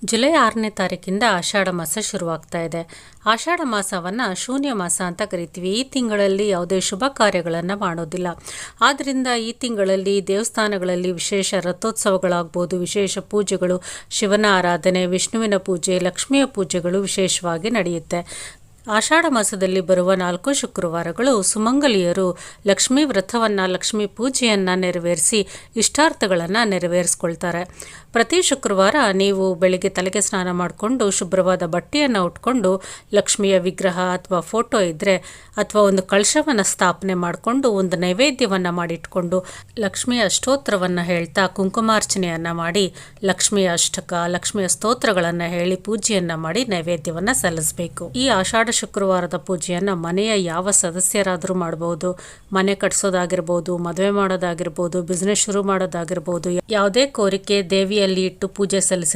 July 6ನೇ ತಾರೀಕಿಂದ ಆಷಾಢ ಮಾಸ ಶುರುವಾಗ್ತಾ ಇದೆ. ಆಷಾಢ ಮಾಸವನ್ನು ಶೂನ್ಯ ಮಾಸ ಅಂತ ಕರಿತೀವಿ. ಈ ತಿಂಗಳಲ್ಲಿ ಯಾವುದೇ ಶುಭ ಕಾರ್ಯಗಳನ್ನು ಮಾಡೋದಿಲ್ಲ. ಆದ್ದರಿಂದ ಈ ತಿಂಗಳಲ್ಲಿ ದೇವಸ್ಥಾನಗಳಲ್ಲಿ ವಿಶೇಷ ರಥೋತ್ಸವಗಳಾಗ್ಬೋದು, ವಿಶೇಷ ಪೂಜೆಗಳು, ಶಿವನ ಆರಾಧನೆ, ವಿಷ್ಣುವಿನ ಪೂಜೆ, ಲಕ್ಷ್ಮಿಯ ಪೂಜೆಗಳು ವಿಶೇಷವಾಗಿ ನಡೆಯುತ್ತೆ. ಆಷಾಢ ಮಾಸದಲ್ಲಿ ಬರುವ 4 ಶುಕ್ರವಾರಗಳು ಸುಮಂಗಲಿಯರು ಲಕ್ಷ್ಮೀ ವ್ರತವನ್ನು, ಲಕ್ಷ್ಮೀ ಪೂಜೆಯನ್ನು ನೆರವೇರಿಸಿ ಇಷ್ಟಾರ್ಥಗಳನ್ನು ನೆರವೇರಿಸ್ಕೊಳ್ತಾರೆ. ಪ್ರತಿ ಶುಕ್ರವಾರ ನೀವು ಬೆಳಿಗ್ಗೆ ತಲೆಗೆ ಸ್ನಾನ ಮಾಡಿಕೊಂಡು ಶುಭ್ರವಾದ ಬಟ್ಟೆಯನ್ನು ಉಟ್ಕೊಂಡು ಲಕ್ಷ್ಮಿಯ ವಿಗ್ರಹ ಅಥವಾ ಫೋಟೋ ಇದ್ದರೆ ಅಥವಾ ಒಂದು ಕಳಶವನ್ನು ಸ್ಥಾಪನೆ ಮಾಡಿಕೊಂಡು ಒಂದು ನೈವೇದ್ಯವನ್ನು ಮಾಡಿಟ್ಕೊಂಡು ಲಕ್ಷ್ಮಿಯ ಅಷ್ಟೋತ್ತರವನ್ನು ಹೇಳ್ತಾ ಕುಂಕುಮಾರ್ಚನೆಯನ್ನು ಮಾಡಿ ಲಕ್ಷ್ಮಿಯ ಅಷ್ಟಕ, ಲಕ್ಷ್ಮಿಯ ಸ್ತೋತ್ರಗಳನ್ನು ಹೇಳಿ ಪೂಜೆಯನ್ನು ಮಾಡಿ ನೈವೇದ್ಯವನ್ನು ಸಲ್ಲಿಸಬೇಕು. ಈ ಆಷಾಢ ಶುಕ್ರವಾರದ ಪೂಜೆಯನ್ನು ಮನೆಯ ಯಾವ ಸದಸ್ಯರಾದರೂ ಮಾಡಬಹುದು. ಮನೆ ಕಟ್ಸೋದಾಗಿರ್ಬೋದು, ಮದುವೆ ಮಾಡೋದಾಗಿರ್ಬೋದು, ಬಿಸ್ನೆಸ್ ಶುರು ಮಾಡೋದಾಗಿರ್ಬೋದು, ಯಾವುದೇ ಕೋರಿಕೆ ದೇವಿಯಲ್ಲಿ ಇಟ್ಟು ಪೂಜೆ ಸಲ್ಲಿಸಿದ